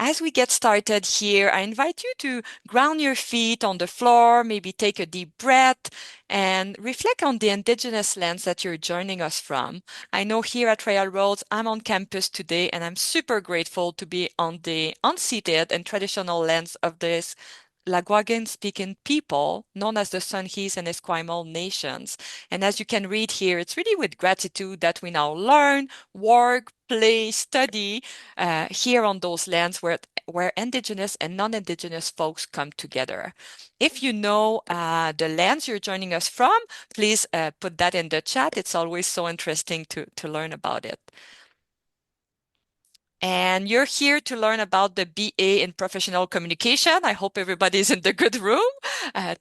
as we get started here, I invite you to ground your feet on the floor, maybe take a deep breath and reflect on the Indigenous lands that you're joining us from. I know here at Railroads, I'm on campus today and I'm super grateful to be on the unceded and traditional lands of this Laguagan-speaking people known as the Sunhees and Esquimalt nations. And as you can read here, it's really with gratitude that we now learn, work, play, study here on those lands where Indigenous and non-Indigenous folks come together. If you know the lands you're joining us from, please put that in the chat. It's always so interesting to learn about it. And you're here to learn about the BA in Professional Communication. I hope everybody's in the good room.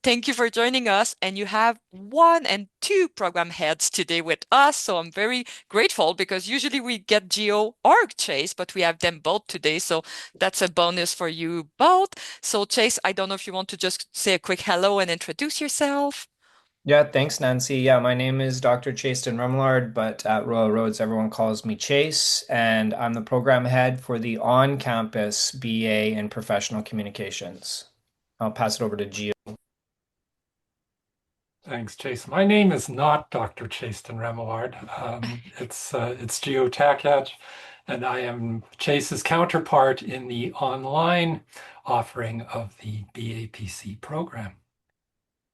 Thank you for joining us. And you have 1 and 2 program heads today with us. So I'm very grateful because usually we get Geo or Chase, but we have them both today. So that's a bonus for you both. So Chase, I don't know if you want to just say a quick hello and introduce yourself. Yeah, thanks, Nancy. Yeah, my name is Dr. Chaseten Remillard, but at Royal Roads, everyone calls me Chase, and I'm the program head for the on-campus BA in Professional Communications. I'll pass it over to Gio. Thanks, Chase. My name is not Dr. Chaseten Remillard. It's Gio Takach, and I am Chase's counterpart in the online offering of the BAPC program.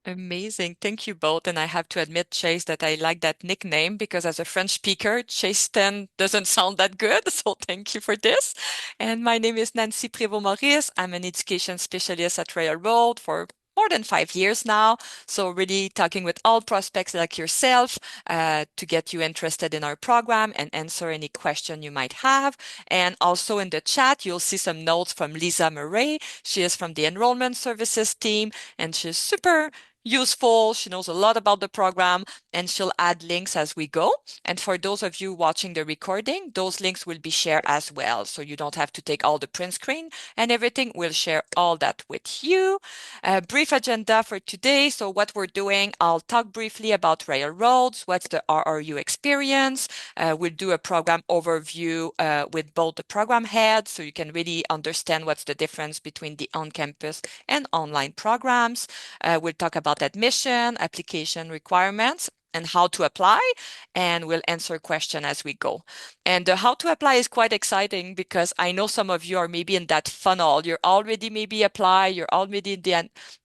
Amazing. Thank you both. And I have to admit, Chase, that I like that nickname because as a French speaker, Chaseten doesn't sound that good. So thank you for this. And my name is Nancy Prévost-Maurice. I'm an education specialist at Railroad for more than 5 years now. So really talking with all prospects like yourself to get you interested in our program and answer any question you might have. And also in the chat, you'll see some notes from Lisa Murray. She is from the enrollment services team and she's super useful. She knows a lot about the program and she'll add links as we go. And for those of you watching the recording, those links will be shared as well. So you don't have to take all the print screen and everything. We'll share all that with you. A brief agenda for today. So what we're doing, I'll talk briefly about railroads. What's the RRU experience? We'll do a program overview with both the program heads so you can really understand what's the difference between the on-campus and online programs. We'll talk about admission, application requirements, and how to apply, and we'll answer questions as we go. And how to apply is quite exciting because I know some of you are maybe in that funnel. You're already maybe apply, you're already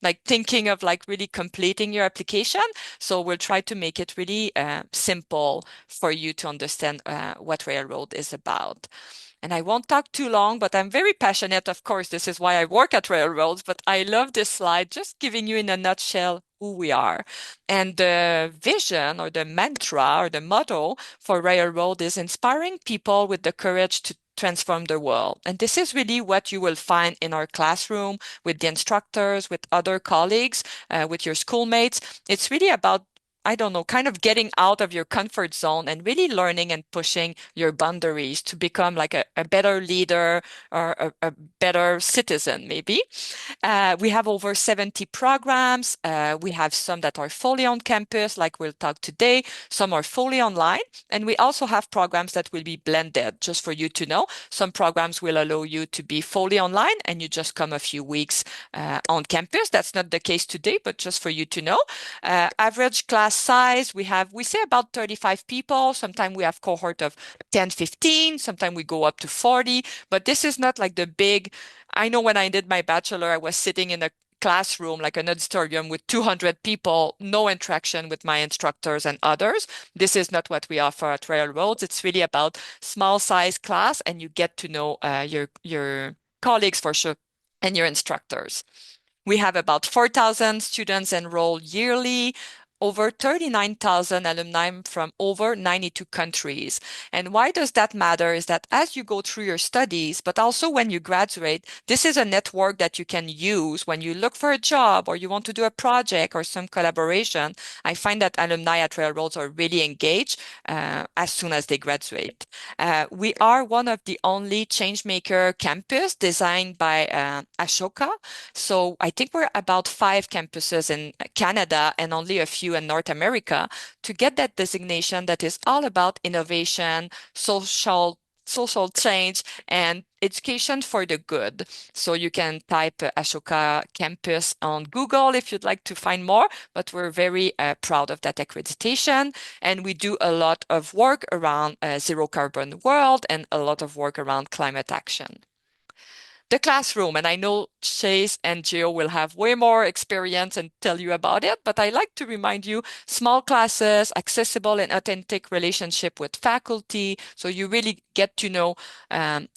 like thinking of like really completing your application. So we'll try to make it really simple for you to understand what Railroad is about. And I won't talk too long, but I'm very passionate. Of course, this is why I work at Railroads, but I love this slide, just giving you in a nutshell who we are. And the vision or the mantra or the motto for Railroad is inspiring people with the courage to transform the world. And this is really what you will find in our classroom with the instructors, with other colleagues, with your schoolmates. It's really about I don't know, kind of getting out of your comfort zone and really learning and pushing your boundaries to become like a better leader or a better citizen, maybe. We have over 70 programs. We have some that are fully on campus, like we'll talk today. Some are fully online. And we also have programs that will be blended, just for you to know. Some programs will allow you to be fully online and you just come a few weeks on campus. That's not the case today, but just for you to know. Average class size, we say about 35 people. Sometimes we have cohort of 10, 15. Sometimes we go up to 40. But this is not like the big I know when I did my bachelor, I was sitting in a classroom, like an auditorium with 200 people, no interaction with my instructors and others. This is not what we offer at Railroads. It's really about small size class and you get to know your colleagues for sure and your instructors. We have about 4,000 students enrolled yearly, over 39,000 alumni from over 92 countries. And why does that matter is that as you go through your studies, but also when you graduate, this is a network that you can use when you look for a job or you want to do a project or some collaboration. I find that alumni at Railroads are really engaged as soon as they graduate. We are one of the only changemaker campus designed by Ashoka. So I think we're about 5 campuses in Canada and only a few in North America to get that designation that is all about innovation, social social change, and education for the good. So you can type Ashoka Campus on Google if you'd like to find more, but we're very proud of that accreditation. And we do a lot of work around zero carbon world and a lot of work around climate action. The classroom, and I know Chase and Gio will have way more experience and tell you about it, but I like to remind you, small classes, accessible and authentic relationship with faculty, so you really get to know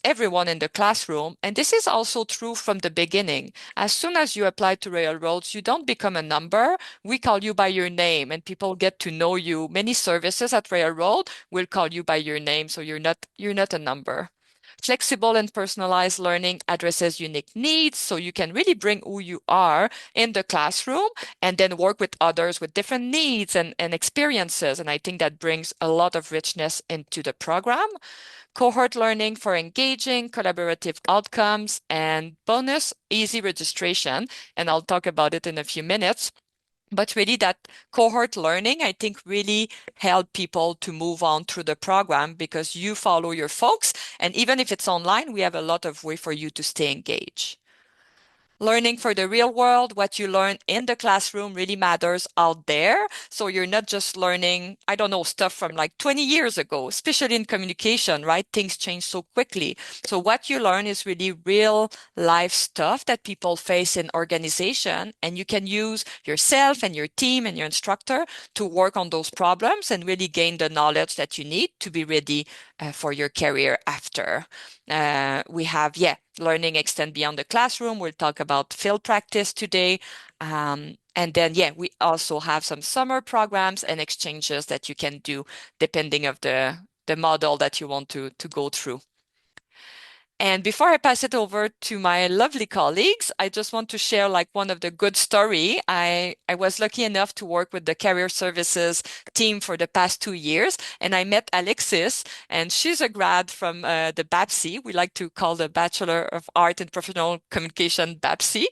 everyone in the classroom. And this is also true from the beginning. As soon as you apply to Railroads, you don't become a number. We call you by your name, and people get to know you. Many services at Railroad will call you by your name, so you're not a number. Flexible and personalized learning addresses unique needs, so you can really bring who you are in the classroom and then work with others with different needs and experiences. And I think that brings a lot of richness into the program. Cohort learning for engaging, collaborative outcomes, and bonus, easy registration. And I'll talk about it in a few minutes. But really, that cohort learning, I think, really help people to move on through the program because you follow your folks. And even if it's online, we have a lot of way for you to stay engaged. Learning for the real world, what you learn in the classroom really matters out there. So you're not just learning, I don't know, stuff from like 20 years ago, especially in communication, right? Things change so quickly. So what you learn is really real life stuff that people face in organization, and you can use yourself and your team and your instructor to work on those problems and really gain the knowledge that you need to be ready for your career after. We have, learning extend beyond the classroom. We'll talk about field practice today. And then, we also have some summer programs and exchanges that you can do depending of the model that you want to go through. And before I pass it over to my lovely colleagues, I just want to share like one of the good story. I was lucky enough to work with the career services team for the past 2 years, and I met Alexis, and she's a grad from the BAPC. We like to call the Bachelor of Art in Professional Communication BAPC.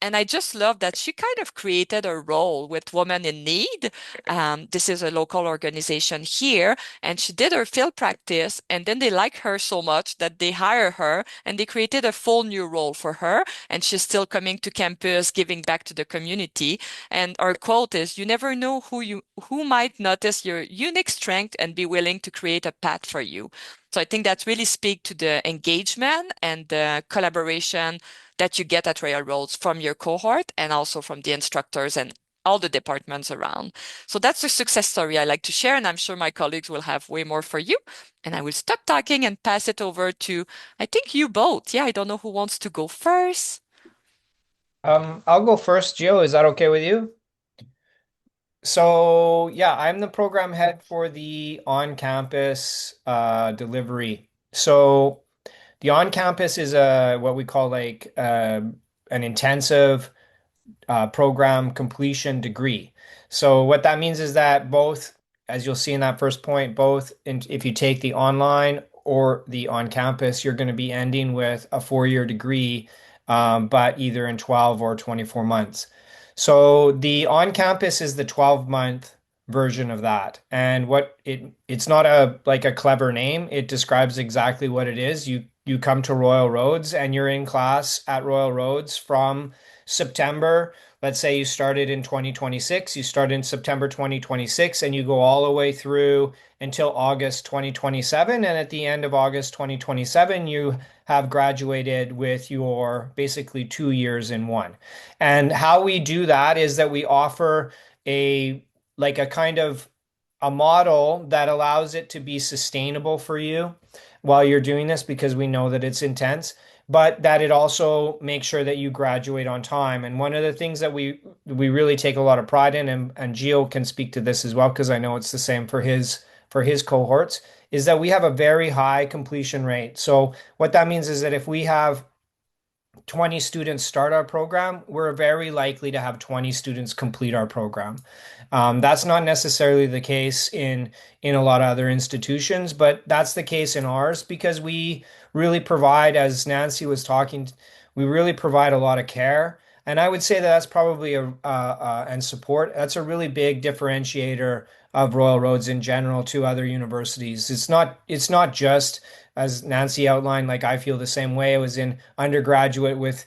And I just love that she kind of created a role with Women in Need. This is a local organization here, and she did her field practice, and then they like her so much that they hire her and they created a full new role for her, and she's still coming to campus giving back to the community. And our quote is, you never know who might notice your unique strength and be willing to create a path for you. So I think that really speak to the engagement and the collaboration that you get at Railroads from your cohort and also from the instructors and all the departments around. So that's a success story I like to share, and I'm sure my colleagues will have way more for you. And I will stop talking and pass it over to, I think, you both. Yeah, I don't know who wants to go first. I'll go first, Gio. Is that okay with you? So yeah, I'm the program head for the on-campus delivery. So the on-campus is a what we call like an intensive program completion degree. So what that means is that both, as you'll see in that first point, if you take the online or the on-campus, you're going to be ending with a 4-year degree, but either in 12 or 24 months. So the on-campus is the 12-month version of that. And it's not a clever name. It describes exactly what it is. You come to Royal Roads and you're in class at Royal Roads from September. Let's say you started in 2026, you start in September 2026, and you go all the way through until August 2027. And at the end of August 2027, you have graduated with your basically 2 years in one. And how we do that is that we offer a kind of a model that allows it to be sustainable for you while you're doing this because we know that it's intense, but that it also makes sure that you graduate on time. And one of the things that we really take a lot of pride in, and Gio can speak to this as well, because I know it's the same for his cohorts, is that we have a very high completion rate. So what that means is that if we have 20 students start our program, we're very likely to have 20 students complete our program. That's not necessarily the case in a lot of other institutions, but that's the case in ours because we really provide, as Nancy was talking, we really provide a lot of care And I would say that that's probably and support. That's a really big differentiator of Royal Roads in general to other universities. It's not just as Nancy outlined, like I feel the same way. I was in undergraduate with,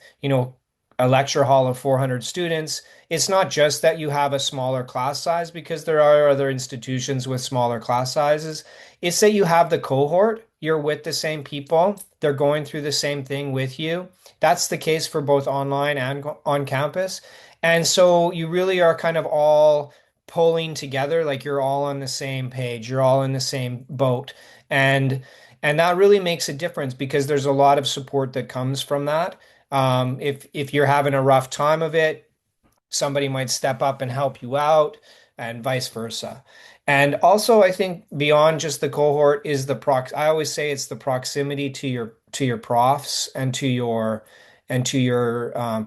a lecture hall of 400 students. It's not just that you have a smaller class size because there are other institutions with smaller class sizes. It's that you have the cohort, you're with the same people, they're going through the same thing with you. That's the case for both online and on campus. And so you really are kind of all pulling together, like you're all on the same page, you're all in the same boat. And and that really makes a difference because there's a lot of support that comes from that. If you're having a rough time of it, somebody might step up and help you out, and vice versa. And also, I think beyond just the cohort is the prox. I always say it's the proximity to your profs and to your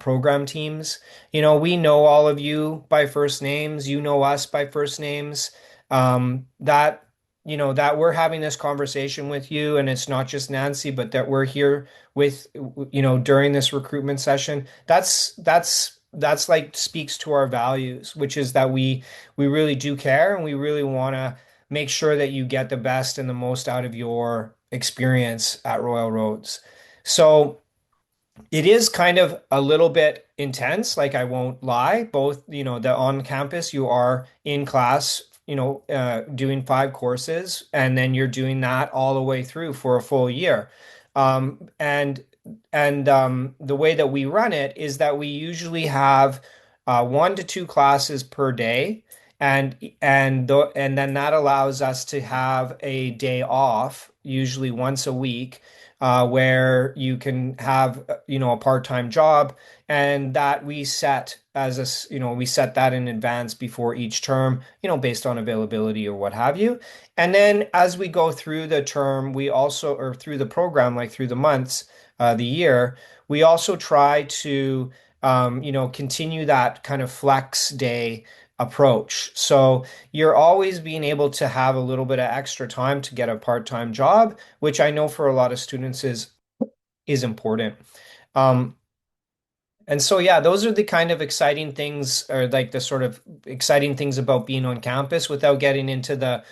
program teams. We know all of you by first names. You know us by first names. That we're having this conversation with you, and it's not just Nancy, but that we're here with during this recruitment session. That's like speaks to our values, which is that we really do care and we really want to make sure that you get the best and the most out of your experience at Royal Roads. So it is kind of a little bit intense, like I won't lie. Both, the on campus, you are in class, doing 5 courses, and then you're doing that all the way through for a full year. And the way that we run it is that we usually have 1 to 2 classes per day, and then that allows us to have a day off, usually once a week, where you can have a part-time job, and that we set as we set that in advance before each term, based on availability or what have you. And then as we go through the term, we also, or through the program, like through the months, the year, we also try to continue that kind of flex day approach. So you're always being able to have a little bit of extra time to get a part-time job, which I know for a lot of students is important. Um, and so, yeah, those are the kind of exciting things, or like the sort of exciting things about being on campus without getting into the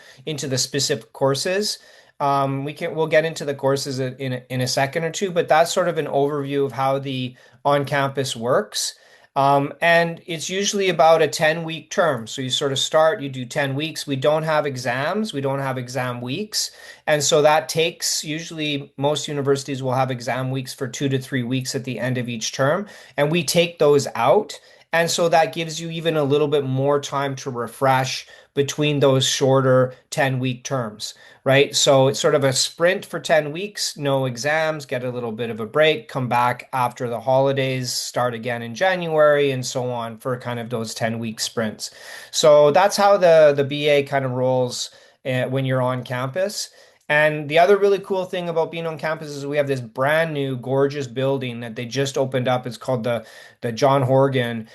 specific courses. We'll get into the courses in a second or two, but that's sort of an overview of how the on campus works. And it's usually about a 10-week term. So you sort of start, you do 10 weeks. We don't have exams, we don't have exam weeks. And so that takes, usually most universities will have exam weeks for 2 to 3 weeks at the end of each term. And we take those out. And so that gives you even a little bit more time to refresh between those shorter 10-week terms, right? So it's sort of a sprint for 10 weeks, no exams, get a little bit of a break, come back after the holidays, start again in January, and so on for kind of those 10-week sprints. So that's how the BA kind of rolls when you're on campus. And the other really cool thing about being on campus is we have this brand new gorgeous building that they just opened up. It's called the John Horgan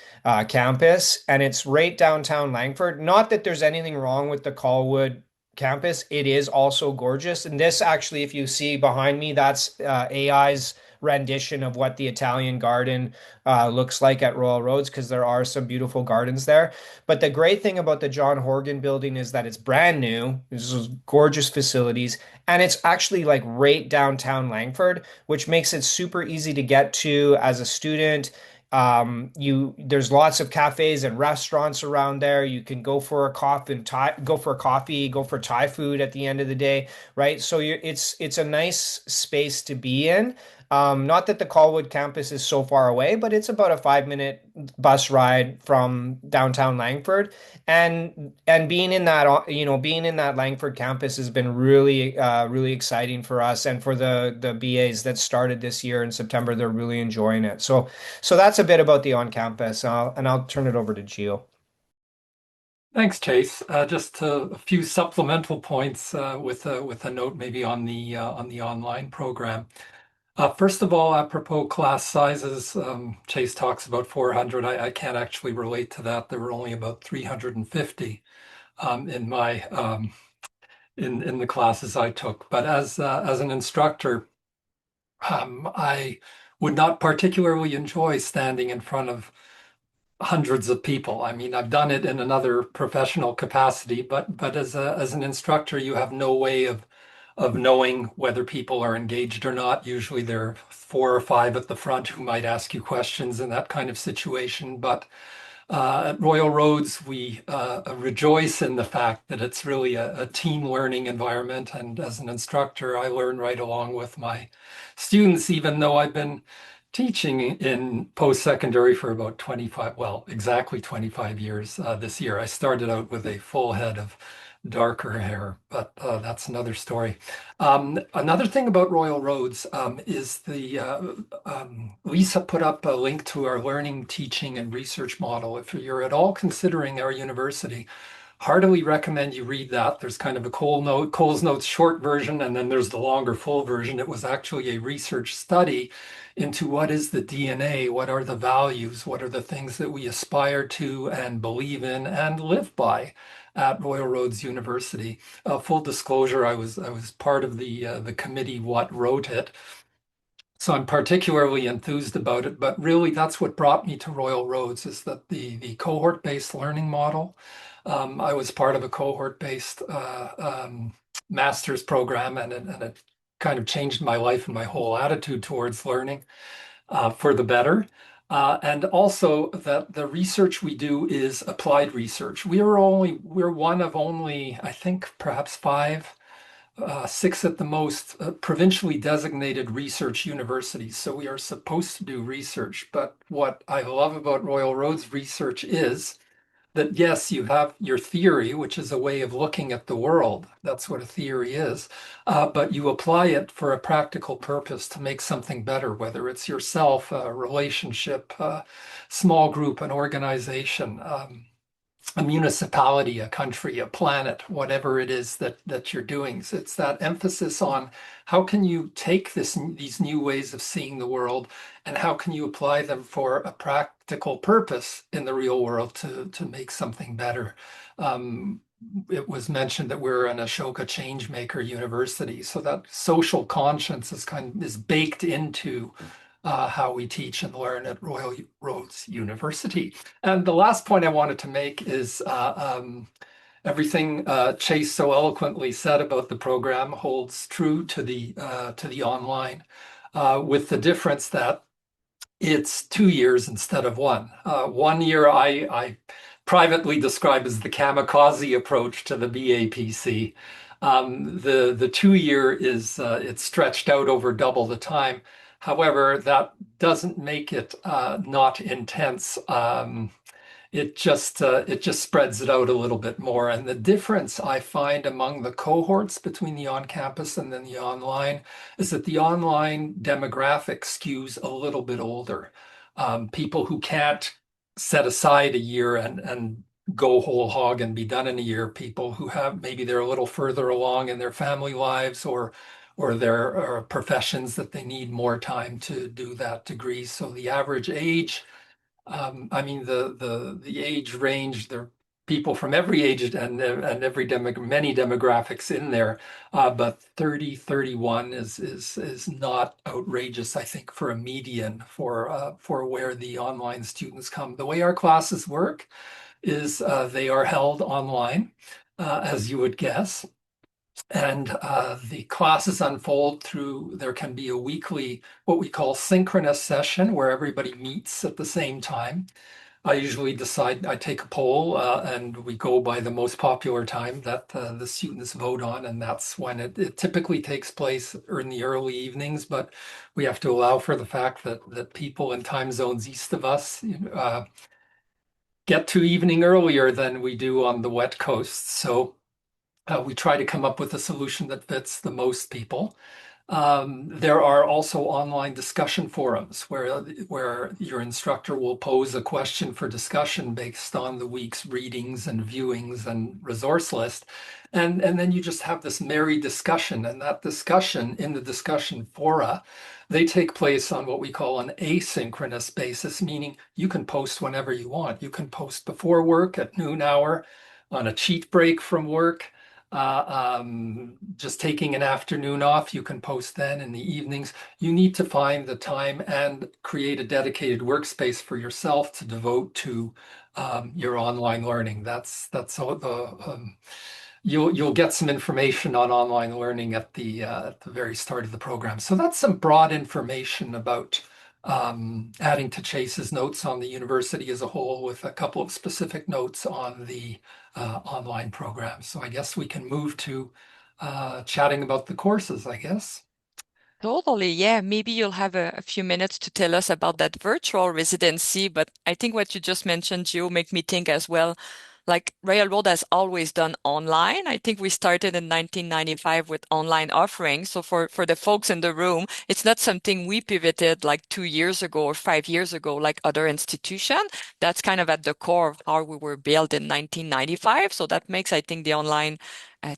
campus, and it's right downtown Langford. Not that there's anything wrong with the Colwood campus. It is also gorgeous. And this actually, if you see behind me, that's AI's rendition of what the Italian garden looks like at Royal Roads, because there are some beautiful gardens there. But the great thing about the John Horgan building is that it's brand new. This is gorgeous facilities, and it's actually like right downtown Langford, which makes it super easy to get to as a student. There's lots of cafes and restaurants around there. You can go for a coffee and go for Thai food at the end of the day, right? So it's a nice space to be in. Not that the Colwood campus is so far away, but it's about a 5-minute bus ride from downtown Langford. And being in that Langford campus has been really really exciting for us, and for the BAs that started this year in September, they're really enjoying it. So that's a bit about the on campus, and I'll turn it over to Gio. Thanks, Chase. Just a few supplemental points with a note maybe on the online program. First of all, apropos class sizes, Chase talks about 400. I can't actually relate to that. There were only about 350 in my in the classes I took. But as an instructor, I would not particularly enjoy standing in front of hundreds of people. I mean, I've done it in another professional capacity, but as an instructor, you have no way of knowing whether people are engaged or not. Usually there are four or five at the front who might ask you questions in that kind of situation. But at Royal Roads, we rejoice in the fact that it's really a team learning environment. And as an instructor, I learn right along with my students, even though I've been teaching in post-secondary for about 25, well, exactly 25 years this year. I started out with a full head of darker hair, but that's another story. Another thing about Royal Roads is Lisa put up a link to our learning, teaching, and research model. If you're at all considering our university, heartily recommend you read that. There's kind of a Cole's Notes short version, and then there's the longer full version. It was actually a research study into what is the DNA, what are the values, what are the things that we aspire to and believe in and live by at Royal Roads University. Full disclosure, I was part of the committee what wrote it. So I'm particularly enthused about it, but really that's what brought me to Royal Roads is that the cohort-based learning model. I was part of a cohort-based master's program, and it kind of changed my life and my whole attitude towards learning for the better. And also that the research we do is applied research. We're one of only, I think, perhaps five six at the most provincially designated research universities. So we are supposed to do research. But what I love about Royal Roads research is that, yes, you have your theory, which is a way of looking at the world. That's what a theory is. But you apply it for a practical purpose to make something better, whether it's yourself, a relationship, a small group, an organization. A municipality, a country, a planet, whatever it is that you're doing. So it's that emphasis on how can you take these new ways of seeing the world and how can you apply them for a practical purpose in the real world to make something better. Um, it was mentioned that we're an Ashoka Changemaker University, so that social conscience is baked into how we teach and learn at Royal Roads University. And the last point I wanted to make is everything Chase so eloquently said about the program holds true to the online, with the difference that it's 2 years instead of one. 1 year I privately describe as the kamikaze approach to the BAPC. The 2 year is it's stretched out over double the time. However, that doesn't make it not intense. It just spreads it out a little bit more. And the difference I find among the cohorts between the on-campus and then the online is that the online demographic skews a little bit older. People who can't set aside a year and go whole hog and be done in a year. People who have maybe they're a little further along in their family lives or there are professions that they need more time to do that degree. So the average age I mean, the age range, there are people from every age and many demographics in there, but 30, 31 is not outrageous, I think, for a median for where the online students come. The way our classes work is they are held online, as you would guess. And the classes unfold through, there can be a weekly, what we call synchronous session where everybody meets at the same time. I usually decide, I take a poll and we go by the most popular time that the students vote on. And that's when it typically takes place in the early evenings, but we have to allow for the fact that people in time zones east of us get to evening earlier than we do on the wet coast. So we try to come up with a solution that fits the most people. There are also online discussion forums where your instructor will pose a question for discussion based on the week's readings and viewings and resource list. And then you just have this merry discussion. And that discussion in the discussion fora, they take place on what we call an asynchronous basis, meaning you can post whenever you want. You can post before work at noon hour, on a cheat break from work, just taking an afternoon off, you can post then in the evenings. You need to find the time and create a dedicated workspace for yourself to devote to your online learning. That's all you'll get some information on online learning at the very start of the program. So that's some broad information about adding to Chase's notes on the university as a whole, with a couple of specific notes on the online program. So I guess we can move to chatting about the courses, I guess. Totally. Yeah. Maybe you'll have a few minutes to tell us about that virtual residency. But I think what you just mentioned, Gio, make me think as well. Like Railroad has always done online. I think we started in 1995 with online offerings. So for the folks in the room, it's not something we pivoted like 2 years ago or 5 years ago, like other institutions. That's kind of at the core of how we were built in 1995. So that makes, I think, the online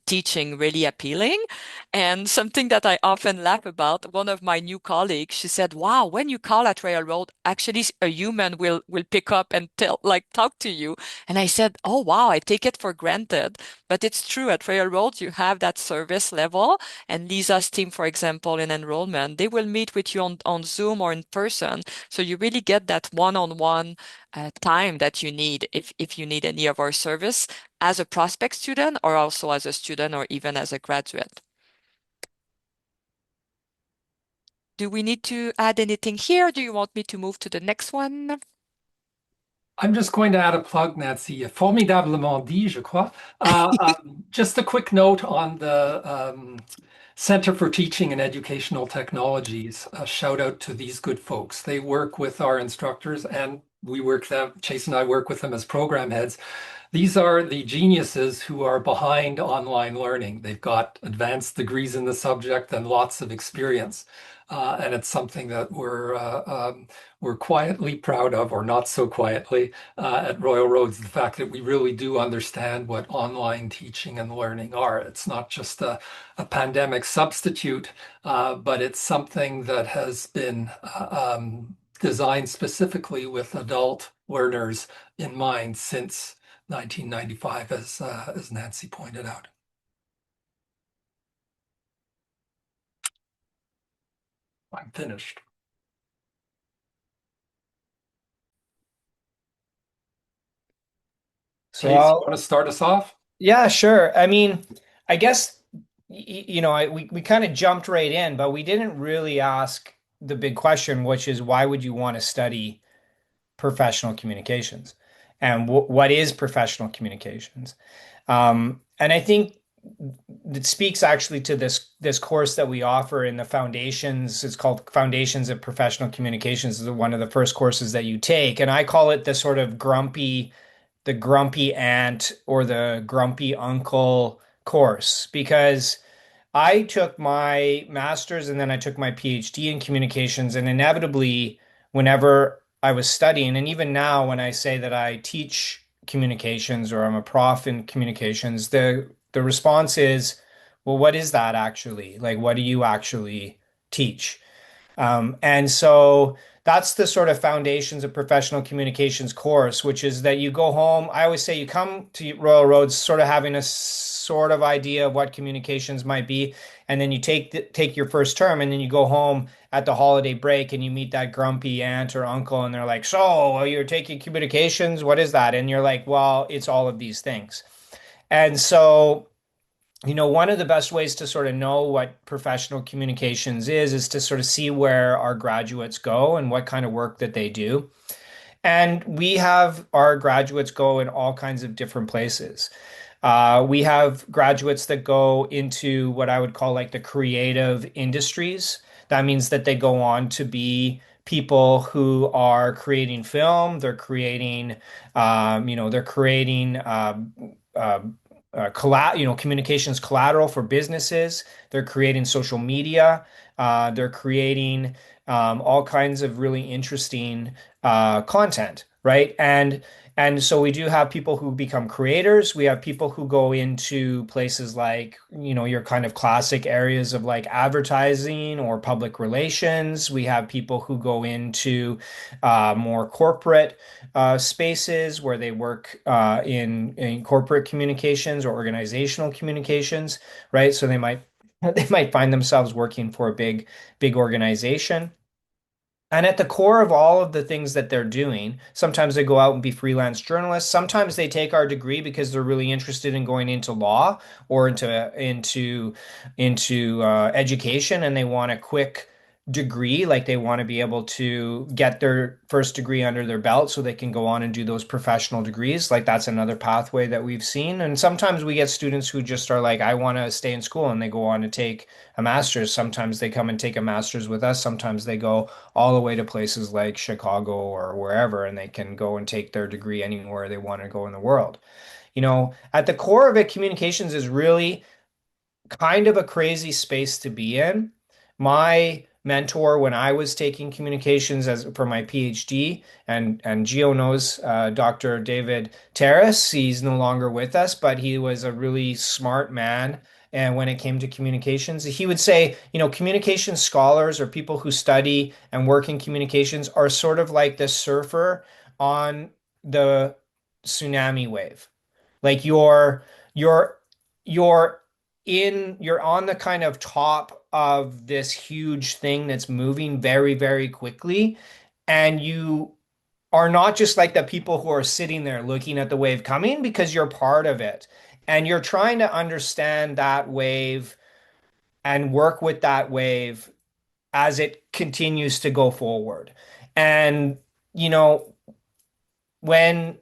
teaching really appealing. And something that I often laugh about, one of my new colleagues, she said, "Wow, when you call at Railroad, actually a human will pick up and talk to you." And I said, "Oh wow, I take it for granted." But it's true at Railroad, you have that service level. And Lisa's team, for example, in enrollment, they will meet with you on Zoom or in person. So you really get that one-on-one time that you need if you need any of our service as a prospect student or also as a student or even as a graduate. Do we need to add anything here? Do you want me to move to the next one? I'm just going to add a plug, Nancy. Formidablement dit, je crois. Just a quick note on the Center for Teaching and Educational Technologies. A shout out to these good folks. They work with our instructors, and we work them. Chase and I work with them as program heads. These are the geniuses who are behind online learning. They've got advanced degrees in the subject and lots of experience. And it's something that we're quietly proud of, or not so quietly, at Royal Roads, the fact that we really do understand what online teaching and learning are. It's not just a pandemic substitute, but it's something that has been designed specifically with adult learners in mind since 1995, as Nancy pointed out. I'm finished. So Chase, you want to start us off? yeah, sure. I mean, I guess we kind of jumped right in, but we didn't really ask the big question, which is why would you want to study professional communications? And what is professional communications? And I think it speaks actually to this course that we offer in the foundations. It's called Foundations of Professional Communications. It's one of the first courses that you take, and I call it the sort of the grumpy aunt or the grumpy uncle course because I took my master's and then I took my PhD in communications, and inevitably, whenever I was studying, and even now when I say that I teach communications or I'm a prof in communications, the response is, well, what is that actually? Like, what do you actually teach? And so that's the sort of foundations of professional communications course, which is that you go home. I always say you come to Royal Roads sort of having a sort of idea of what communications might be, and then you take your first term, and then you go home at the holiday break and you meet that grumpy aunt or uncle, and they're like, "So, you're taking communications? What is that?" And you're like, "Well, it's all of these things." And so one of the best ways to sort of know what professional communications is to sort of see where our graduates go and what kind of work that they do. And we have our graduates go in all kinds of different places. We have graduates that go into what I would call like the creative industries. That means that they go on to be people who are creating film, they're creating uh, communications collateral for businesses. They're creating social media. They're creating all kinds of really interesting content. right? And so we do have people who become creators. We have people who go into places like, your kind of classic areas of like advertising or public relations. We have people who go into more corporate spaces where they work in corporate communications or organizational communications, right? So they might find themselves working for a big organization. And at the core of all of the things that they're doing, sometimes they go out and be freelance journalists. Sometimes they take our degree because they're really interested in going into law or into education, and they want a quick degree, like they want to be able to get their first degree under their belt so they can go on and do those professional degrees. Like that's another pathway that we've seen. And sometimes we get students who just are like, I want to stay in school, and they go on to take a master's. Sometimes they come and take a master's with us. Sometimes they go all the way to places like Chicago or wherever, and they can go and take their degree anywhere they want to go in the world. At the core of it, communications is really kind of a crazy space to be in. My mentor when I was taking communications as for my PhD, and Gio knows Dr. David Terrace. He's no longer with us, but he was a really smart man. And when it came to communications, he would say, communication scholars or people who study and work in communications are sort of like the surfer on the tsunami wave. Like you're you're you're on the kind of top of this huge thing that's moving very, very quickly. And you are not just like the people who are sitting there looking at the wave coming because you're part of it. And you're trying to understand that wave and work with that wave as it continues to go forward. And, you know, when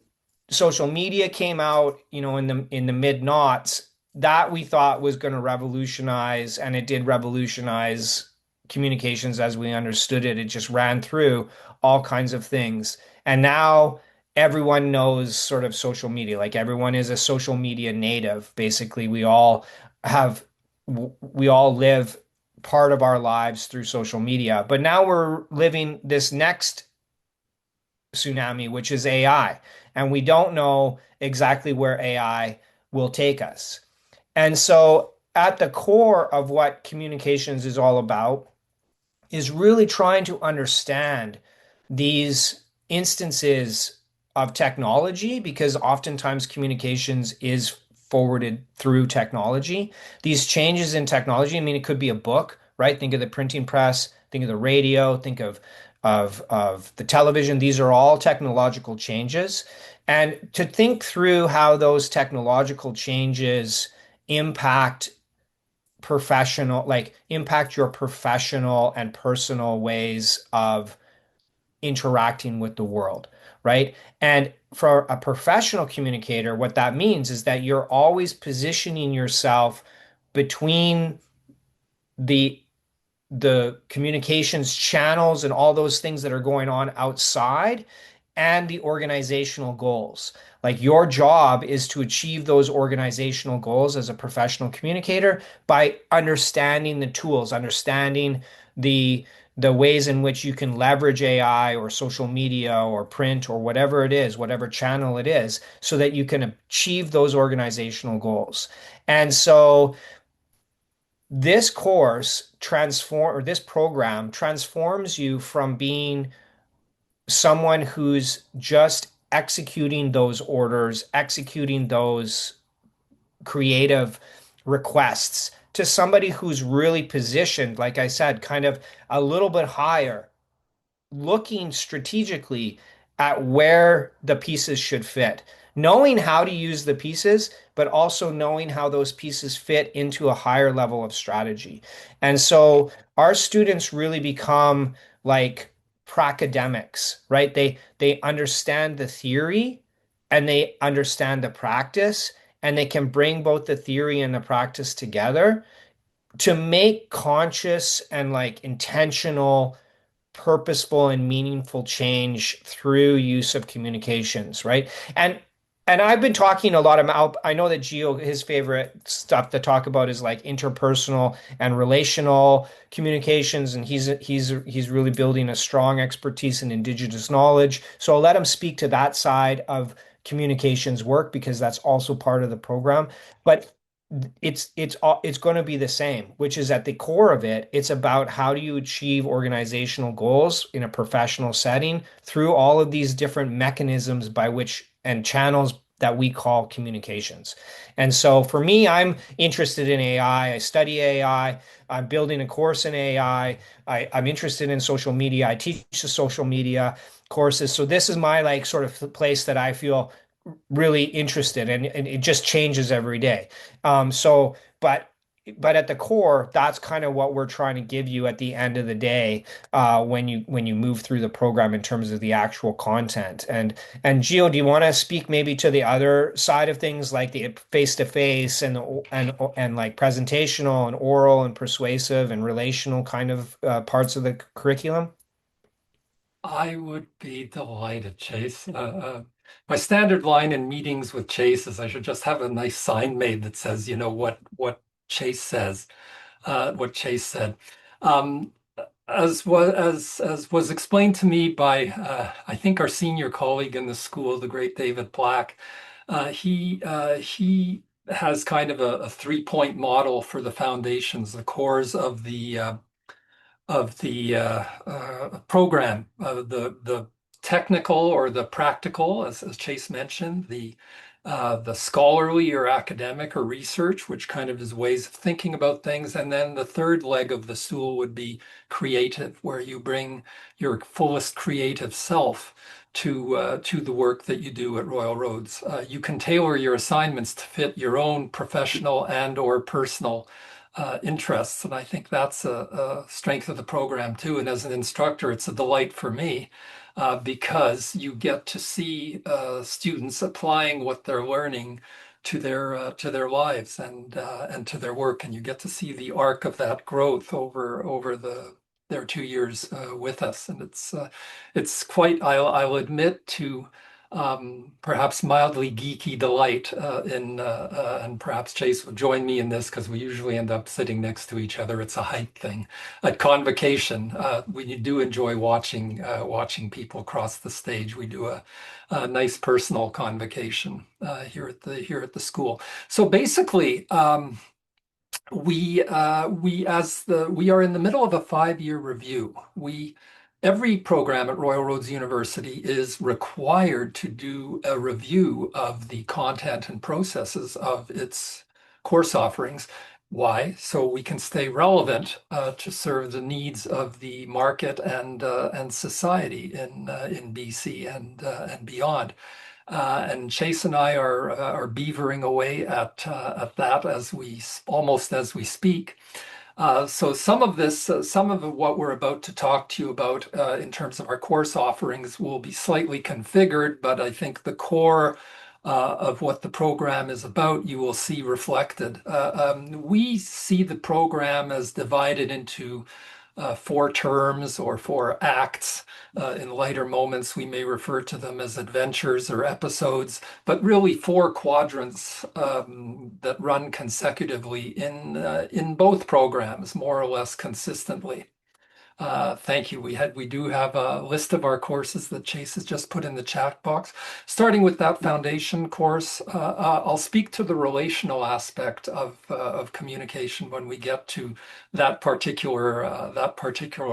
social media came out, in the mid noughts, that we thought was going to revolutionize, and it did revolutionize communications as we understood it. It just ran through all kinds of things. And now everyone knows sort of social media. Like everyone is a social media native. Basically, have we all live part of our lives through social media. But now we're living this next tsunami, which is AI. And we don't know exactly where AI will take us. And so, at the core of what communications is all about is really trying to understand these instances of technology, because oftentimes communications is forwarded through technology. These changes in technology, I mean, it could be a book, right? Think of the printing press, think of the radio, think of the television. These are all technological changes. And to think through how those technological changes impact impact your professional and personal ways of interacting with the world, right? And for a professional communicator, what that means is that you're always positioning yourself between the the communications channels and all those things that are going on outside and the organizational goals. Like your job is to achieve those organizational goals as a professional communicator by understanding the tools, understanding the ways in which you can leverage AI or social media or print or whatever it is, whatever channel it is, so that you can achieve those organizational goals. And so this program transforms you from being someone who's just executing those orders, executing those creative requests, to somebody who's really positioned, like I said, kind of a little bit higher, looking strategically at where the pieces should fit, knowing how to use the pieces, but also knowing how those pieces fit into a higher level of strategy. And so our students really become like pracademics, right? They understand the theory and they understand the practice, and they can bring both the theory and the practice together to make conscious and like intentional, purposeful and meaningful change through use of communications, right? And And I've been talking a lot about, I know that Gio, his favorite stuff to talk about is like interpersonal and relational communications, and he's really building a strong expertise in Indigenous knowledge. So I'll let him speak to that side of communications work because that's also part of the program. But it's going to be the same, which is at the core of it. It's about how do you achieve organizational goals in a professional setting through all of these different mechanisms by which and channels that we call communications. And so for me, I'm interested in AI. I study AI. I'm building a course in AI. I'm interested in social media. I teach the social media courses. So this is my like sort of place that I feel really interested and it just changes every day. So, but at the core, that's kind of what we're trying to give you at the end of the day when you move through the program in terms of the actual content. And Gio, do you want to speak maybe to the other side of things like the face-to-face and like presentational and oral and persuasive and relational kind of parts of the curriculum? I would be delighted, Chase. My standard line in meetings with Chase is I should just have a nice sign made that says, what Chase says, what Chase said. Um, as was explained to me by I think our senior colleague in the school, the great David Black, he has kind of a three-point model for the foundations, the cores of the program, the technical or the practical, as Chase mentioned, the scholarly or academic or research, which kind of is ways of thinking about things, and then the third leg of the stool would be creative, where you bring your fullest creative self to the work that you do at Royal Roads. You can tailor your assignments to fit your own professional and or personal interests. And I think that's a strength of the program too. And as an instructor, it's a delight for me because you get to see students applying what they're learning to their lives and to their work, and you get to see the arc of that growth over their 2 years with us. And it's quite, I'll admit, to perhaps mildly geeky delight and perhaps Chase will join me in this because we usually end up sitting next to each other. It's a height thing. At convocation, we do enjoy watching people cross the stage. We do a nice personal convocation here at the school. So basically, we are in the middle of a 5 year review. We Every program at Royal Roads University is required to do a review of the content and processes of its course offerings. Why? So we can stay relevant to serve the needs of the market and society in BC and beyond. And Chase and I are beavering away at that almost as we speak. So some of what we're about to talk to you about in terms of our course offerings will be slightly configured, but I think the core of what the program is about, you will see reflected. We see the program as divided into 4 terms or 4 acts. In lighter moments, we may refer to them as adventures or episodes, but really 4 quadrants that run consecutively in both programs, more or less consistently. Thank you. We do have a list of our courses that Chase has just put in the chat box. Starting with that foundation course, I'll speak to the relational aspect of communication when we get to that particular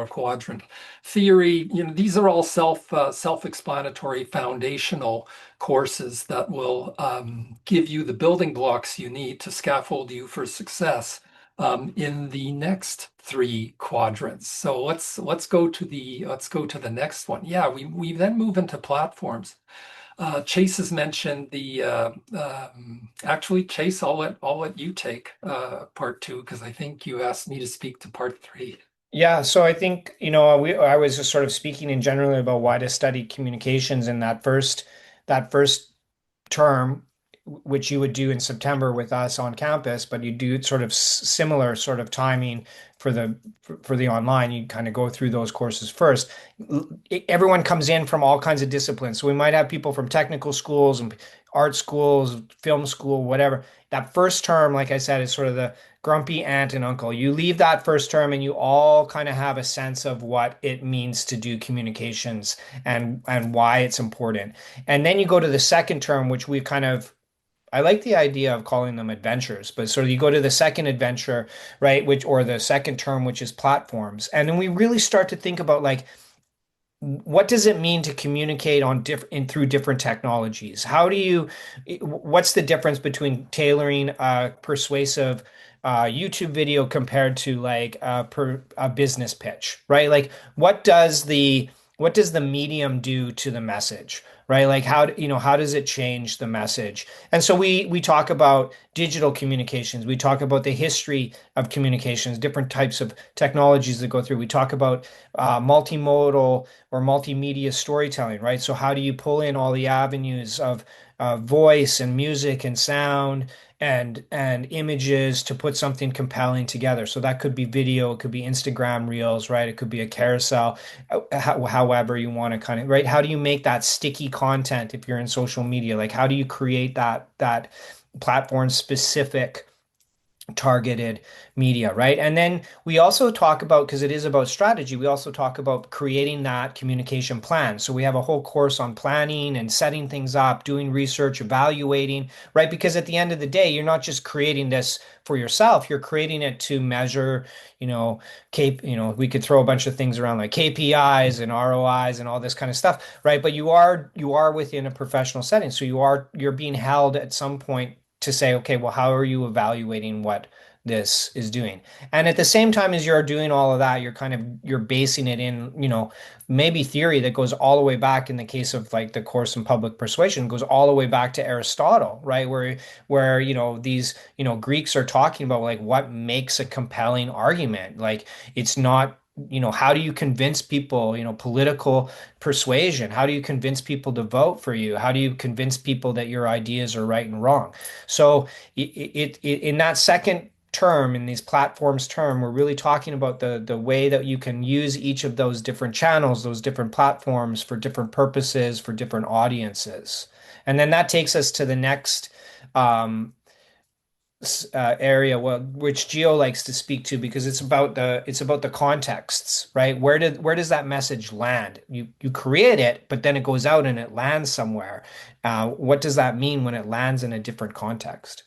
quadrant. Theory, these are all self-explanatory foundational courses that will give you the building blocks you need to scaffold you for success in the next 3 quadrants. So let's go to the next one. Yeah, we then move into platforms. Chase has mentioned actually, Chase, I'll let you take part 2 because I think you asked me to speak to part 3. Yeah, so I think, I was just sort of speaking in generally about why to study communications in that first term which you would do in September with us on campus, but you do sort of similar sort of timing for the online. You kind of go through those courses first. Everyone comes in from all kinds of disciplines. So we might have people from technical schools and art schools, film school, whatever. That first term, like I said, is sort of the grumpy aunt and uncle. You leave that first term and you all kind of have a sense of what it means to do communications and why it's important. And then you go to the second term, which we kind of I like the idea of calling them adventures, but sort of you go to the second adventure, right, which or the second term, which is platforms. And then we really start to think about like what does it mean to communicate on different through different technologies? What's the difference between tailoring a persuasive YouTube video compared to like a business pitch, right? Like what does the medium do to the message, right? Like how does it change the message? And so we talk about digital communications. We talk about the history of communications, different types of technologies that go through. We talk about multimodal or multimedia storytelling, right? So how do you pull in all the avenues of voice and music and sound and images to put something compelling together? So that could be video, it could be Instagram Reels, right? It could be a carousel, however you want to kind of, right? How do you make that sticky content if you're in social media? Like how do you create that platform specific targeted media, right? And then we also talk about, because it is about strategy, we also talk about creating that communication plan. So we have a whole course on planning and setting things up, doing research, evaluating, right? Because at the end of the day, you're not just creating this for yourself, you're creating it to measure, we could throw a bunch of things around like KPIs and ROIs and all this kind of stuff, right? But you are within a professional setting. So you're being held at some point to say, okay, well, how are you evaluating what this is doing? And at the same time as you're doing all of that, you're basing it in, maybe theory that goes all the way back in the case of like the course in public persuasion goes all the way back to Aristotle, right? Where, these, Greeks are talking about like what makes a compelling argument. Like it's not how do you convince people, political persuasion? How do you convince people to vote for you? How do you convince people that your ideas are right and wrong? So in that second term, in these platforms term, we're really talking about the way that you can use each of those different channels, those different platforms for different purposes, for different audiences. And then that takes us to the next um, area, which Geo likes to speak to because it's about the contexts, right? Where does that message land? You create it, but then it goes out and it lands somewhere. What does that mean when it lands in a different context?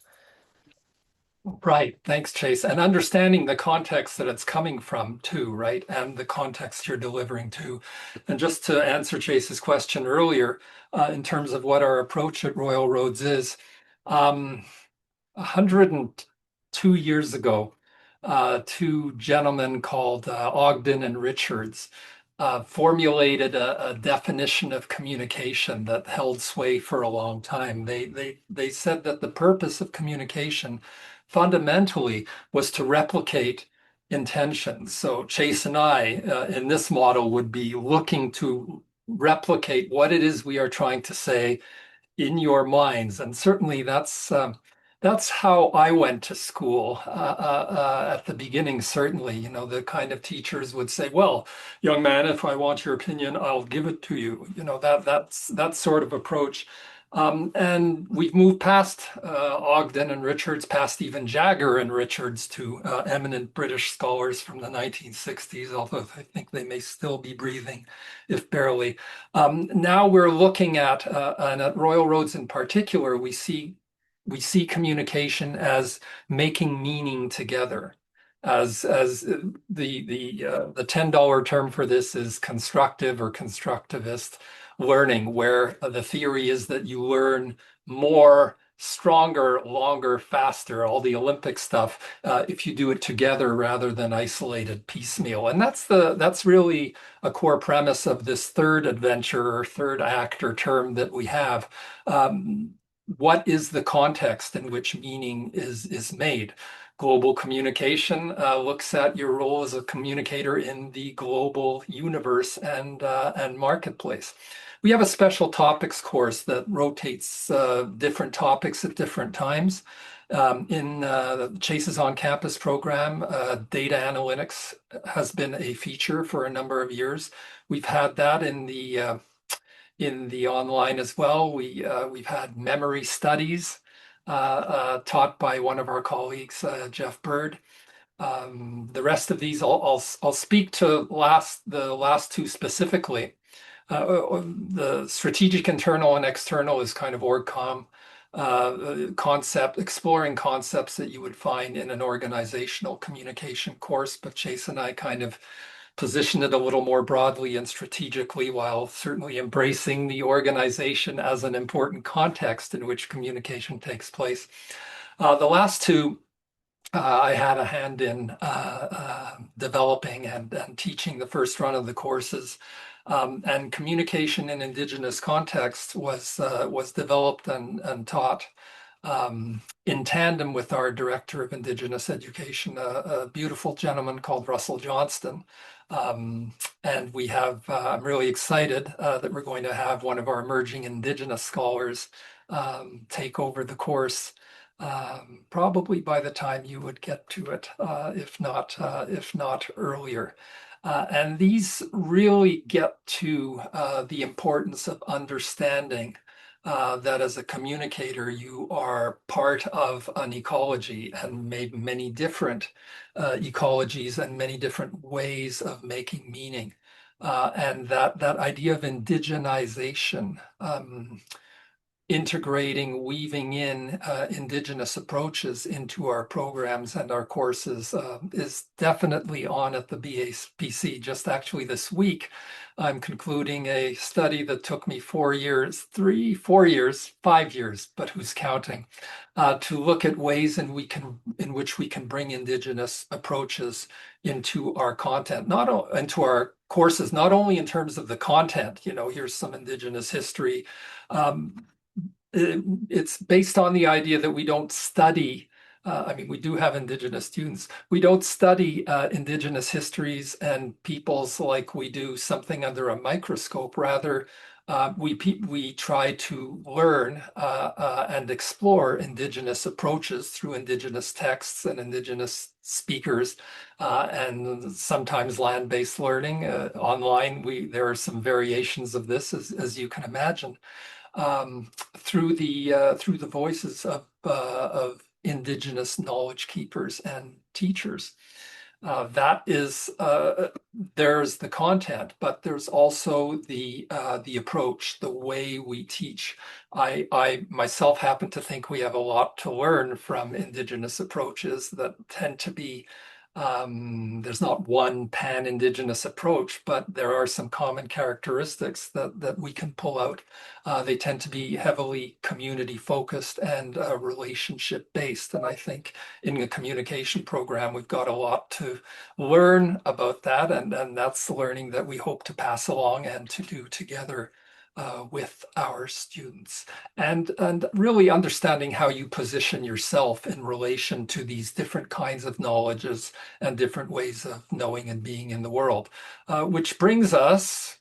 Right. Thanks, Chase. And understanding the context that it's coming from too, right? And the context you're delivering to. And just to answer Chase's question earlier, in terms of what our approach at Royal Roads is, 102 years ago, two gentlemen called Ogden and Richards formulated a definition of communication that held sway for a long time. They said that the purpose of communication fundamentally was to replicate intentions. So Chase and I, in this model, would be looking to replicate what it is we are trying to say in your minds. And certainly that's how I went to school at the beginning. Certainly, the kind of teachers would say, "Well, young man, if I want your opinion, I'll give it to you." That's that sort of approach. And we've moved past Ogden and Richards, past even Jagger and Richards to eminent British scholars from the 1960s, although I think they may still be breathing, if barely. Now we're looking at, and at Royal Roads in particular, we see communication as making meaning together. As the $10 term for this is constructive or constructivist learning, where the theory is that you learn more, stronger, longer, faster, all the Olympic stuff, if you do it together rather than isolated piecemeal. And that's really a core premise of this third adventure or third act or term that we have. What is the context in which meaning is made? Global communication looks at your role as a communicator in the global universe and marketplace. We have a special topics course that rotates different topics at different times. In Chase's on-campus program, data analytics has been a feature for a number of years. We've had that in the online as well. We've had memory studies taught by one of our colleagues, Jeff Bird. The rest of these, I'll speak to the last two specifically. The strategic internal and external is kind of org-com concept, exploring concepts that you would find in an organizational communication course. But Chase and I kind of position it a little more broadly and strategically while certainly embracing the organization as an important context in which communication takes place. The last two I had a hand in developing and teaching the first run of the courses. And communication in Indigenous context was developed and taught in tandem with our Director of Indigenous Education, a beautiful gentleman called Russell Johnston. And I'm really excited that we're going to have one of our emerging Indigenous scholars take over the course probably by the time you would get to it, if not earlier. And these really get to the importance of understanding that as a communicator, you are part of an ecology and maybe many different ecologies and many different ways of making meaning. And that idea of indigenization, integrating, weaving in Indigenous approaches into our programs and our courses is definitely on at the BAPC. Just actually this week, I'm concluding a study that took me 4 years, 4 years, 5 years, but who's counting, to look at ways in which we can bring Indigenous approaches into our content, into our courses, not only in terms of the content, here's some Indigenous history. It's based on the idea that we don't study. We do have Indigenous students. We don't study Indigenous histories and peoples like we do something under a microscope. Rather, we try to learn and explore Indigenous approaches through Indigenous texts and Indigenous speakers, and sometimes land-based learning. Online, there are some variations of this, as you can imagine, through the voices of Indigenous knowledge keepers and teachers. There's the content, but there's also the approach, the way we teach. I myself happen to think we have a lot to learn from Indigenous approaches that tend to be there's not one pan-Indigenous approach, but there are some common characteristics that we can pull out. They tend to be heavily community focused and relationship based. And I think in the communication program, we've got a lot to learn about that. And that's the learning that we hope to pass along and to do together with our students, and really understanding how you position yourself in relation to these different kinds of knowledges and different ways of knowing and being in the world, which brings us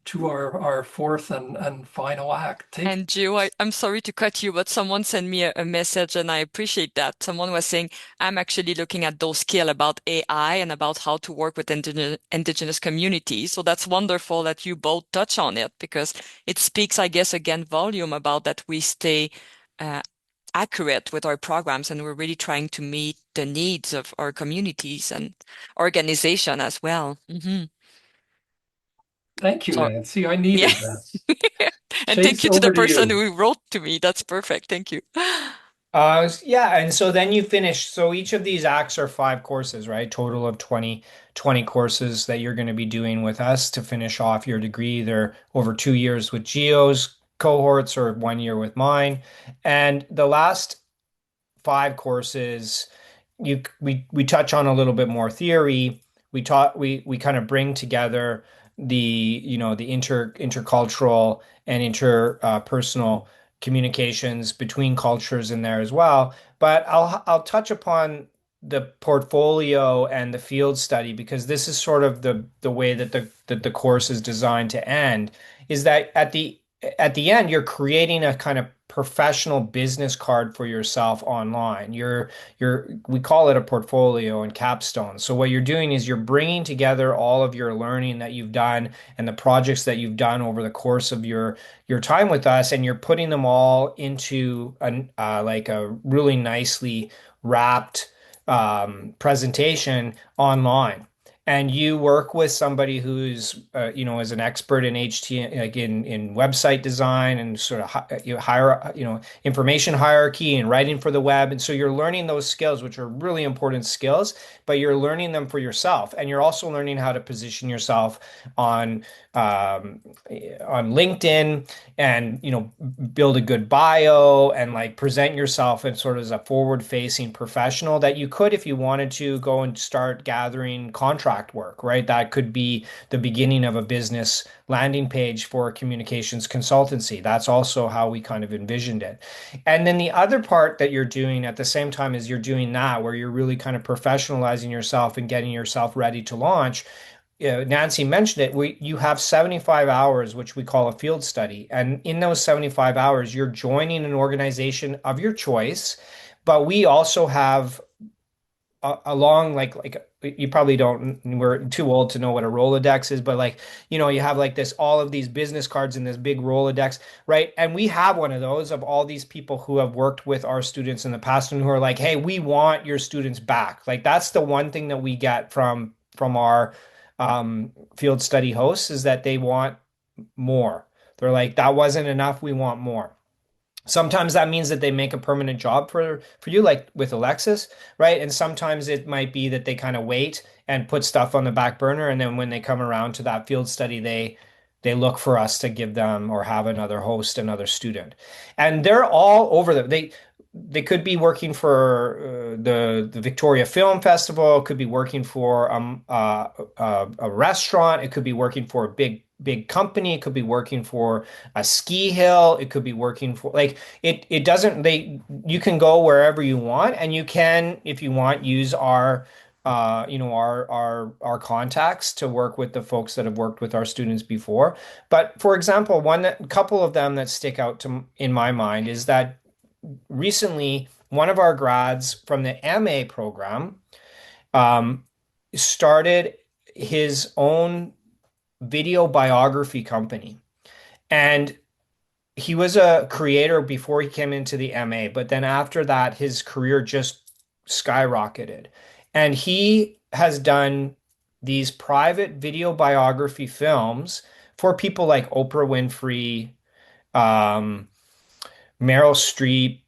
to our fourth and final act. And Joe, I'm sorry to cut you, but someone sent me a message and I appreciate that. Someone was saying, I'm actually looking at those skills about AI and about how to work with indigenous communities. So that's wonderful that you both touch on it because it speaks, I guess, again, volume about that we stay accurate with our programs and we're really trying to meet the needs of our communities and organization as well. Thank you, So, Nancy. I yeah. needed that. And thank Chase, you to the over to person you. who wrote to me. That's perfect. Thank you. Yeah, and so then you finish. So each of these acts are 5 courses, right? Total of 20 courses that you're going to be doing with us to finish off your degree. They're over 2 years with Geo's cohorts or 1 year with mine. And the last 5 courses, we touch on a little bit more theory. We kind of bring together the intercultural and interpersonal communications between cultures in there as well. But I'll touch upon the portfolio and the field study, because this is sort of the way that the course is designed to end, is that at the end you're creating a kind of professional business card for yourself online. We call it a portfolio and capstone. So what you're doing is you're bringing together all of your learning that you've done and the projects that you've done over the course of your time with us, and you're putting them all into like a really nicely wrapped presentation online. And you work with somebody who's, is an expert in HTML, like in website design and sort of information hierarchy and writing for the web. And so you're learning those skills, which are really important skills, but you're learning them for yourself. And you're also learning how to position yourself on um, on LinkedIn, and build a good bio and like present yourself as sort of as a forward-facing professional that you could, if you wanted to, go and start gathering contract work, right? That could be the beginning of a business landing page for a communications consultancy. That's also how we kind of envisioned it. And then the other part that you're doing at the same time as you're doing that, where you're really kind of professionalizing yourself and getting yourself ready to launch, Nancy mentioned it, you have 75 hours, which we call a field study. And in those 75 hours, you're joining an organization of your choice. But we also have along like you probably don't, we're too old to know what a Rolodex is, but like, you have like this, all of these business cards in this big Rolodex, right? And we have one of those of all these people who have worked with our students in the past and who are like, hey, we want your students back. Like that's the one thing that we get from our field study hosts, is that they want more. They're like, that wasn't enough. We want more. Sometimes that means that they make a permanent job for you, like with Alexis, right? And sometimes it might be that they kind of wait and put stuff on the back burner, and then when they come around to that field study, they look for us to give them or have another host, another student. And they're all over they could be working for the Victoria Film Festival, could be working for a restaurant, it could be working for a big company, it could be working for a ski hill, it could be working for like it doesn't they you can go wherever you want, and you can, if you want, use our contacts to work with the folks that have worked with our students before. But for example, couple of them that stick out to in my mind is that recently one of our grads from the MA program um, started his own video biography company. And he was a creator before he came into the MA, but then after that, his career just skyrocketed. And he has done these private video biography films for people like Oprah Winfrey, um, Meryl Streep,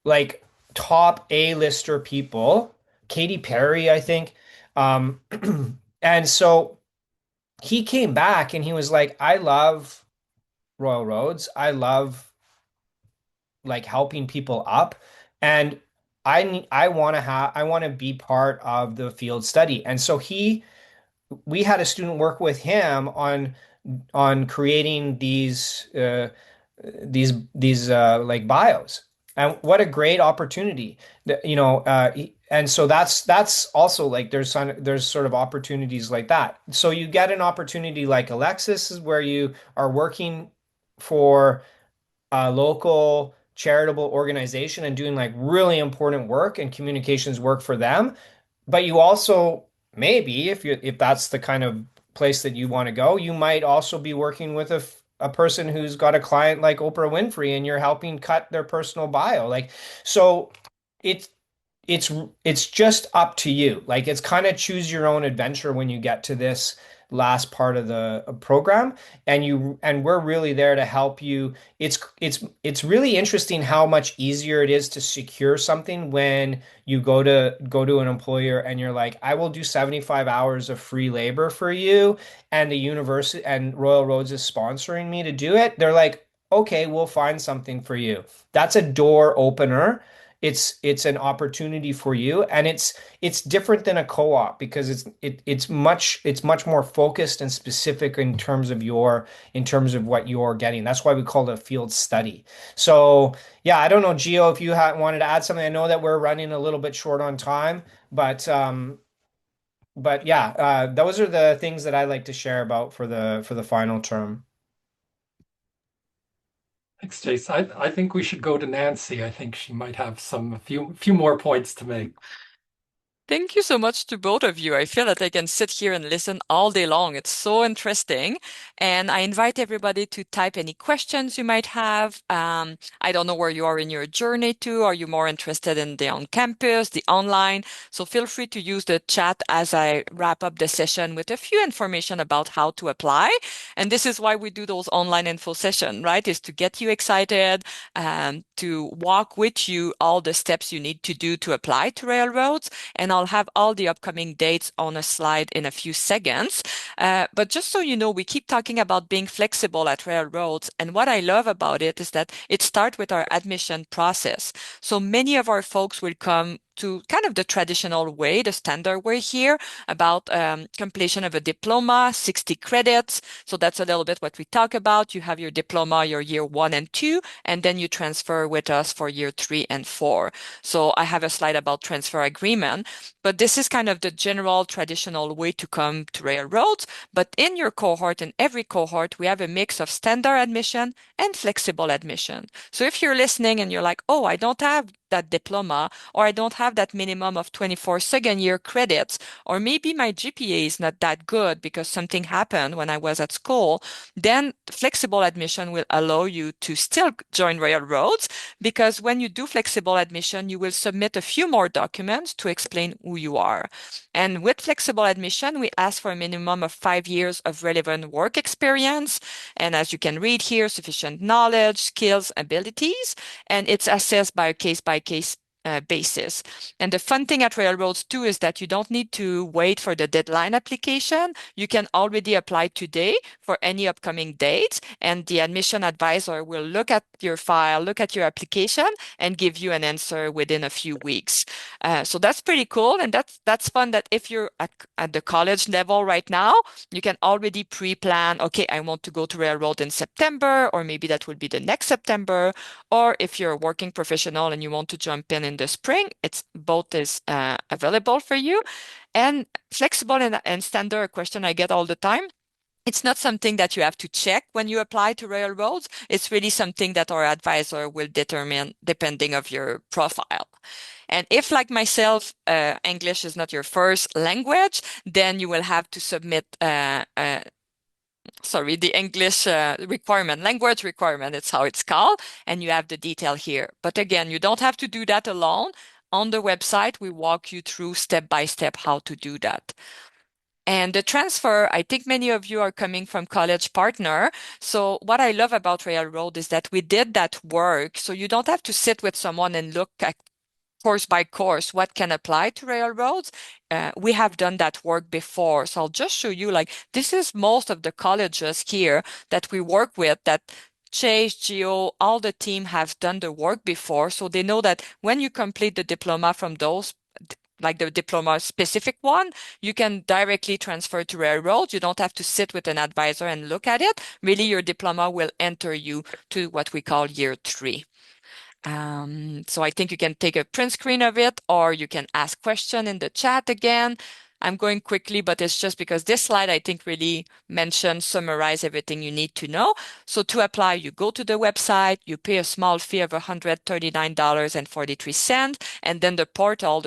like top A-lister people, Katy Perry, I think. Um, and so he came back and he was like, I love Royal Roads. I love like helping people up. And I want to be part of the field study. And so we had a student work with him on creating these like bios. And what a great opportunity. And so that's also like there's sort of opportunities like that. So you get an opportunity like Alexis is where you are working for a local charitable organization and doing like really important work and communications work for them. But you also, maybe if that's the kind of place that you want to go, you might also be working with a person who's got a client like Oprah Winfrey, and you're helping cut their personal bio. Like, so it's it's it's just up to you. Like, it's kind of choose your own adventure when you get to this last part of the program, and we're really there to help you. It's really interesting how much easier it is to secure something when you go to an employer and you're like, I will do 75 hours of free labor for you, and the university and Royal Roads is sponsoring me to do it. They're like, okay, we'll find something for you. That's a door opener it's an opportunity for you, and it's different than a co-op because it's much more focused and specific in terms of what you're getting. That's why we call it a field study. So yeah, I don't know, Gio, if you wanted to add something. I know that we're running a little bit short on time, but yeah, those are the things that I like to share about for the final term. Thanks, Chase. I think we should go to Nancy. I think she might have a few more points to make. Thank you so much to both of you. I feel that I can sit here and listen all day long. It's so interesting. And I invite everybody to type any questions you might have. I don't know where you are in your journey to. Are you more interested in the on campus, the online? So feel free to use the chat as I wrap up the session with a few information about how to apply. And this is why we do those online info session, right? Is to get you excited, to walk with you all the steps you need to do to apply to railroads, and I'll have all the upcoming dates on a slide in a few seconds. But just so you know, we keep talking about being flexible at railroads, and what I love about it is that it starts with our admission process. So many of our folks will come to kind of the traditional way, the standard way here, about completion of a diploma, 60 credits. So that's a little bit what we talk about. You have your diploma, your year 1 and 2, and then you transfer with us for year 3 and 4. So I have a slide about transfer agreement, but this is kind of the general traditional way to come to railroads. But in your cohort, in every cohort, we have a mix of standard admission and flexible admission. So if you're listening and you're like, oh, I don't have that diploma, or I don't have that minimum of 24 second year credits, or maybe my GPA is not that good because something happened when I was at school, then flexible admission will allow you to still join railroads, because when you do flexible admission, you will submit a few more documents to explain who you are. And with flexible admission, we ask for a minimum of 5 years of relevant work experience. And as you can read here, sufficient knowledge, skills, abilities, and it's assessed by a case-by-case basis. And the fun thing at railroads too is that you don't need to wait for the deadline application. You can already apply today for any upcoming dates, and the admission advisor will look at your file, look at your application, and give you an answer within a few weeks. So that's pretty cool, and that's fun. That if you're at the college level right now, you can already pre-plan. Okay, I want to go to railroad in September, or maybe that will be the next September. Or if you're a working professional and you want to jump in the spring, it's both is available for you. And flexible and standard, a question I get all the time. It's not something that you have to check when you apply to railroads. It's really something that our advisor will determine depending of your profile. And if, like myself, English is not your first language, then you will have to submit the English requirement, language requirement, it's how it's called, and you have the detail here. But again, you don't have to do that alone. On the website, we walk you through step by step how to do that. And the transfer, I think many of you are coming from College Partner. So what I love about Railroad is that we did that work. So you don't have to sit with someone and look at course by course what can apply to railroads. We have done that work before. So I'll just show you, like, this is most of the colleges here that we work with, that Chase, Geo, all the team have done the work before. So they know that when you complete the diploma from those, like the diploma specific one, you can directly transfer to railroads. You don't have to sit with an advisor and look at it. Really, your diploma will enter you to what we call year 3. So I think you can take a print screen of it, or you can ask question in the chat again. I'm going quickly, but it's just because this slide, I think, really summarize everything you need to know. So to apply, you go to the website, you pay a small fee of $139.43, and then the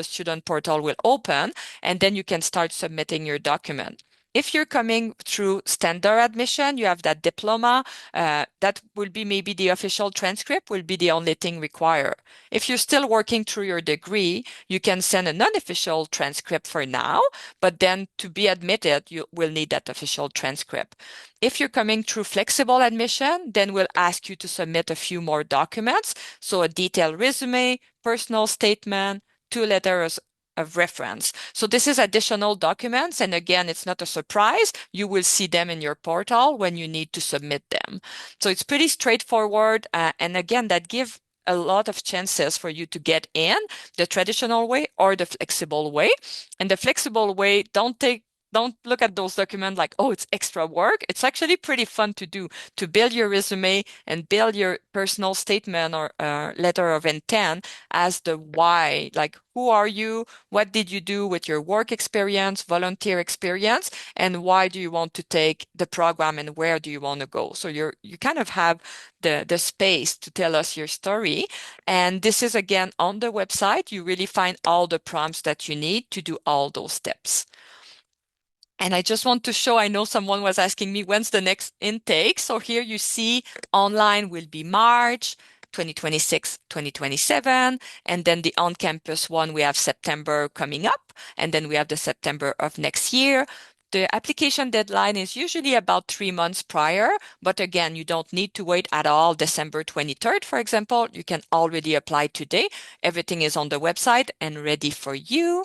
student portal will open, and then you can start submitting your document. If you're coming through standard admission, you have that diploma, that will be maybe the official transcript will be the only thing required. If you're still working through your degree, you can send an unofficial transcript for now, but then to be admitted, you will need that official transcript. If you're coming through flexible admission, then we'll ask you to submit a few more documents. So a detailed resume, personal statement, 2 letters of reference. So this is additional documents. And again, it's not a surprise. You will see them in your portal when you need to submit them. So it's pretty straightforward. And again, that gives a lot of chances for you to get in the traditional way or the flexible way. And the flexible way, don't look at those documents like, oh, it's extra work. It's actually pretty fun to do, to build your resume and build your personal statement or letter of intent as the why, like who are you? What did you do with your work experience, volunteer experience, and why do you want to take the program and where do you want to go? So you kind of have the space to tell us your story. And this is again on the website. You really find all the prompts that you need to do all those steps. And I just want to show, I know someone was asking me when's the next intake. So here you see online will be March 2026, 2027. And then the on-campus one, we have September coming up. And then we have the September of next year. The application deadline is usually about 3 months prior. But again, you don't need to wait at all. December 23rd, for example, you can already apply today. Everything is on the website and ready for you.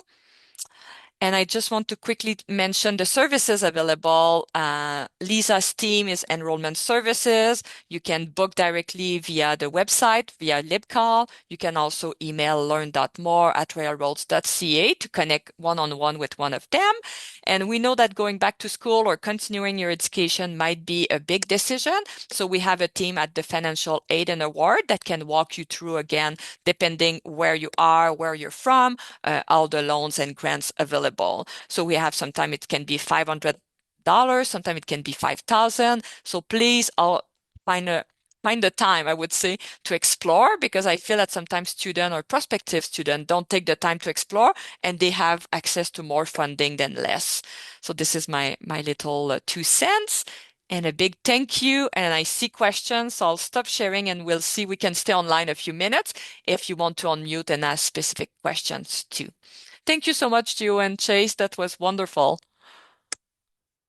And I just want to quickly mention the services available. Lisa's team is enrollment services. You can book directly via the website, via LibCall. You can also email learn.more@royalroads.ca to connect one-on-one with one of them. And we know that going back to school or continuing your education might be a big decision. So we have a team at the Financial Aid and Award that can walk you through again, depending where you are, where you're from, all the loans and grants available. So we have sometimes it can be $500, sometimes it can be 5,000. So please find the time, I would say, to explore, because I feel that sometimes student or prospective student don't take the time to explore and they have access to more funding than less. So this is my little 2 cents. And a big thank you. And I see questions, so I'll stop sharing and we'll see. We can stay online a few minutes if you want to unmute and ask specific questions too. Thank you so much, Gio and Chase. That was wonderful.